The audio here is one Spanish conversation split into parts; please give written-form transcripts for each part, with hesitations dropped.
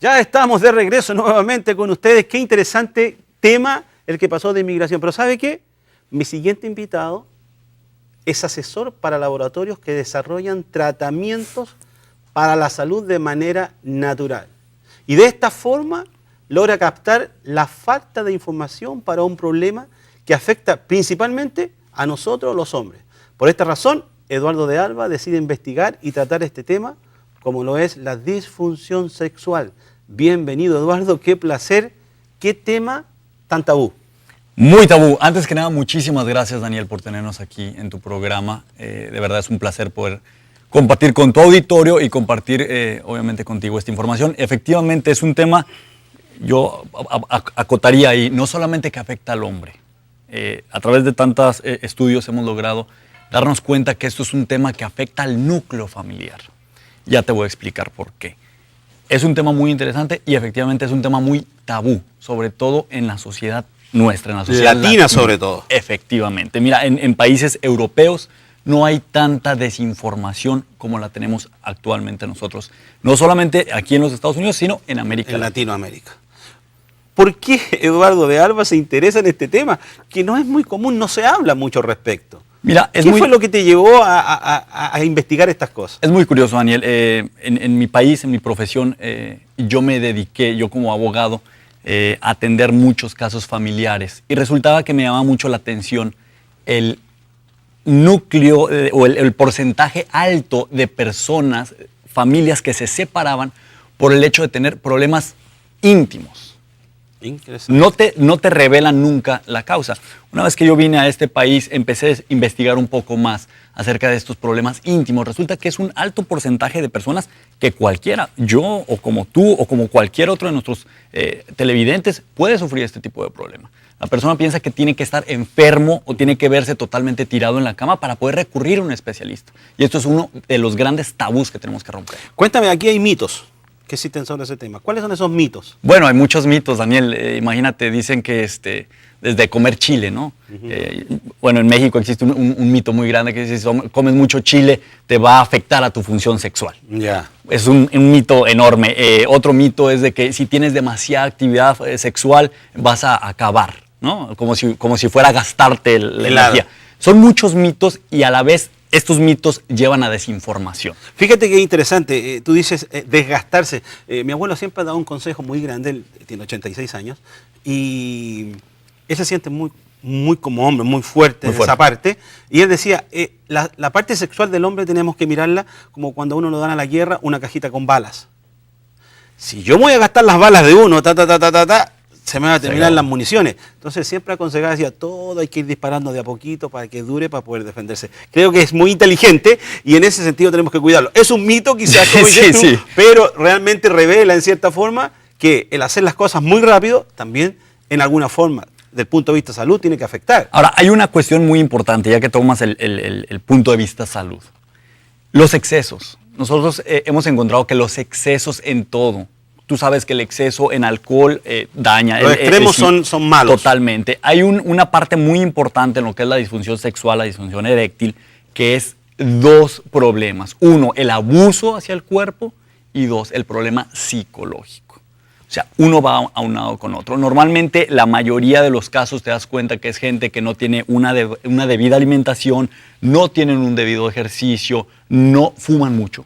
Ya estamos de regreso nuevamente con ustedes. Qué interesante tema el que pasó de inmigración. Pero ¿sabe qué? Mi siguiente invitado es asesor para laboratorios que desarrollan tratamientos para la salud de manera natural. Y de esta forma logra captar la falta de información para un problema que afecta principalmente a nosotros los hombres. Por esta razón, Eduardo de Alba decide investigar y tratar este tema como lo es la disfunción sexual. Bienvenido, Eduardo, qué placer, qué tema tan tabú. Muy tabú. Antes que nada, muchísimas gracias, Daniel, por tenernos aquí en tu programa. De verdad es un placer poder compartir con tu auditorio y compartir, obviamente, contigo esta información. Efectivamente, es un tema, yo acotaría ahí, no solamente que afecta al hombre. A través de tantos estudios hemos logrado darnos cuenta que esto es un tema que afecta al núcleo familiar. Ya te voy a explicar por qué. Es un tema muy interesante y efectivamente es un tema muy tabú, sobre todo en la sociedad nuestra, en la sociedad latina sobre todo. Efectivamente. Mira, en países europeos no hay tanta desinformación como la tenemos actualmente nosotros. No solamente aquí en los Estados Unidos, sino en América Latina. Latinoamérica. ¿Por qué Eduardo de Alba se interesa en este tema? Que no es muy común, no se habla mucho al respecto. Mira, ¿Qué fue lo que te llevó a investigar estas cosas? Es muy curioso, Daniel. En mi país, en mi profesión, yo me dediqué, yo como abogado, a atender muchos casos familiares. Y resultaba que me llamaba mucho la atención el núcleo o el porcentaje alto de personas, familias que se separaban por el hecho de tener problemas íntimos. No te revelan nunca la causa. Una vez que yo vine a este país, empecé a investigar un poco más acerca de estos problemas íntimos. Resulta que es un alto porcentaje de personas que cualquiera, yo o como tú o como cualquier otro de nuestros televidentes, puede sufrir este tipo de problema. La persona piensa que tiene que estar enfermo o tiene que verse totalmente tirado en la cama para poder recurrir a un especialista. Y esto es uno de los grandes tabús que tenemos que romper. Cuéntame, aquí hay mitos que existen sobre ese tema. ¿Cuáles son esos mitos? Bueno, hay muchos mitos, Daniel. Imagínate, dicen que desde comer chile, ¿no? Bueno, en México existe un mito muy grande que dice, si comes mucho chile, te va a afectar a tu función sexual. Ya. Es un mito enorme. Otro mito es de que si tienes demasiada actividad sexual, vas a acabar, ¿no? Como si fuera a gastarte la energía. Son muchos mitos y a la vez estos mitos llevan a desinformación. Fíjate qué interesante, tú dices desgastarse. Mi abuelo siempre ha dado un consejo muy grande, él tiene 86 años, y él se siente muy como hombre, muy fuerte en esa parte. Y él decía, la parte sexual del hombre tenemos que mirarla como cuando uno lo dan a la guerra, una cajita con balas. Si yo voy a gastar las balas de uno, se me van a terminar las municiones. Entonces siempre aconsejaba, decía, todo hay que ir disparando de a poquito para que dure, para poder defenderse. Creo que es muy inteligente y en ese sentido tenemos que cuidarlo. Es un mito quizás, como dices tú, pero realmente revela en cierta forma que el hacer las cosas muy rápido también en alguna forma, del punto de vista de salud, tiene que afectar. Ahora, hay una cuestión muy importante, ya que tomas el punto de vista salud. Los excesos. Nosotros hemos encontrado que los excesos en todo, tú sabes que el exceso en alcohol daña. Los extremos son malos. Totalmente. Hay una parte muy importante en lo que es la disfunción sexual, la disfunción eréctil, que es dos problemas. Uno, el abuso hacia el cuerpo y dos, el problema psicológico. O sea, uno va aunado con otro. Normalmente, la mayoría de los casos te das cuenta que es gente que no tiene una debida alimentación, no tienen un debido ejercicio, no fuman mucho,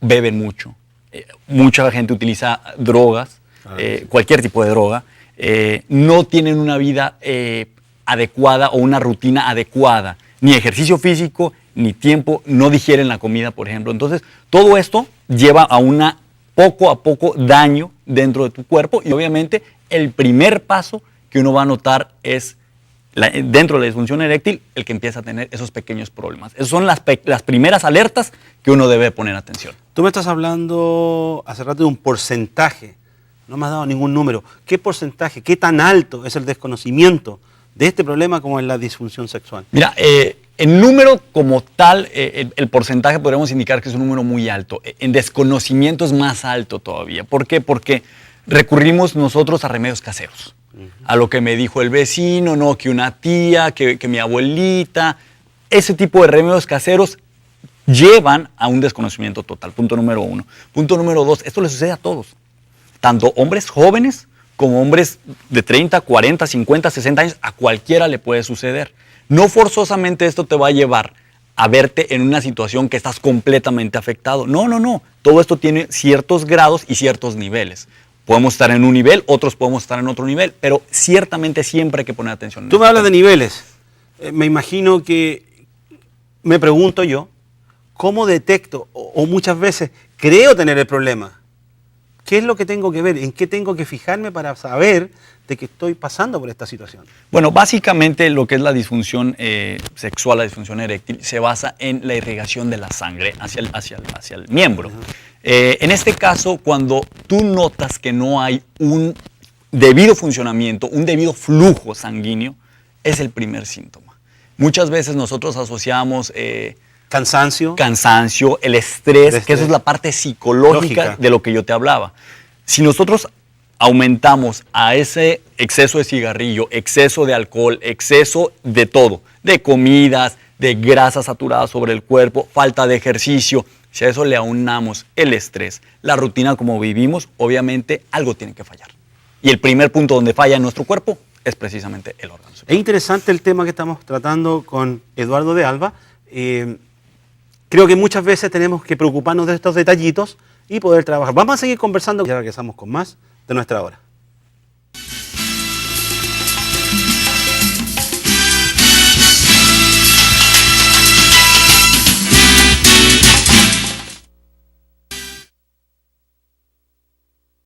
beben mucho. Mucha gente utiliza drogas, cualquier tipo de droga, no tienen una vida adecuada o una rutina adecuada, ni ejercicio físico, ni tiempo, no digieren la comida, por ejemplo. Entonces, todo esto lleva a poco a poco daño dentro de tu cuerpo y obviamente el primer paso que uno va a notar es dentro de la disfunción eréctil, el que empieza a tener esos pequeños problemas. Esas son las primeras alertas que uno debe poner atención. Tú me estás hablando hace rato de un porcentaje, no me has dado ningún número. ¿Qué porcentaje, qué tan alto es el desconocimiento de este problema como es la disfunción sexual? Mira, en número como tal, el porcentaje podríamos indicar que es un número muy alto. En desconocimiento es más alto todavía. ¿Por qué? Porque recurrimos nosotros a remedios caseros. A lo que me dijo el vecino, no, que una tía, que mi abuelita. Ese tipo de remedios caseros llevan a un desconocimiento total. Punto número uno. Punto número dos, esto le sucede a todos. tanto hombres jóvenes como hombres de 30, 40, 50, 60 años, a cualquiera le puede suceder. No forzosamente esto te va a llevar a verte en una situación que estás completamente afectado. No, no, no. Todo esto tiene ciertos grados y ciertos niveles. Podemos estar en un nivel, otros podemos estar en otro nivel, pero ciertamente siempre hay que poner atención. Tú me hablas de niveles. Me imagino que, me pregunto yo, ¿cómo detecto o muchas veces creo tener el problema? ¿Qué es lo que tengo que ver? ¿En qué tengo que fijarme para saber de que estoy pasando por esta situación? Bueno, básicamente lo que es la disfunción sexual, la disfunción eréctil, se basa en la irrigación de la sangre hacia el miembro. En este caso, cuando tú notas que no hay un debido funcionamiento, un debido flujo sanguíneo, es el primer síntoma. Muchas veces nosotros asociamos cansancio, el estrés, que eso es la parte psicológica lógica de lo que yo te hablaba. Si nosotros aumentamos a ese exceso de cigarrillo, exceso de alcohol, exceso de todo, de comidas, de grasas saturadas sobre el cuerpo, falta de ejercicio, si a eso le aunamos el estrés, la rutina como vivimos, obviamente algo tiene que fallar. Y el primer punto donde falla en nuestro cuerpo es precisamente el órgano sexual. Es interesante el tema que estamos tratando con Eduardo de Alba. Creo que muchas veces tenemos que preocuparnos de estos detallitos y poder trabajar. Vamos a seguir conversando y ya regresamos con más de Nuestra Hora.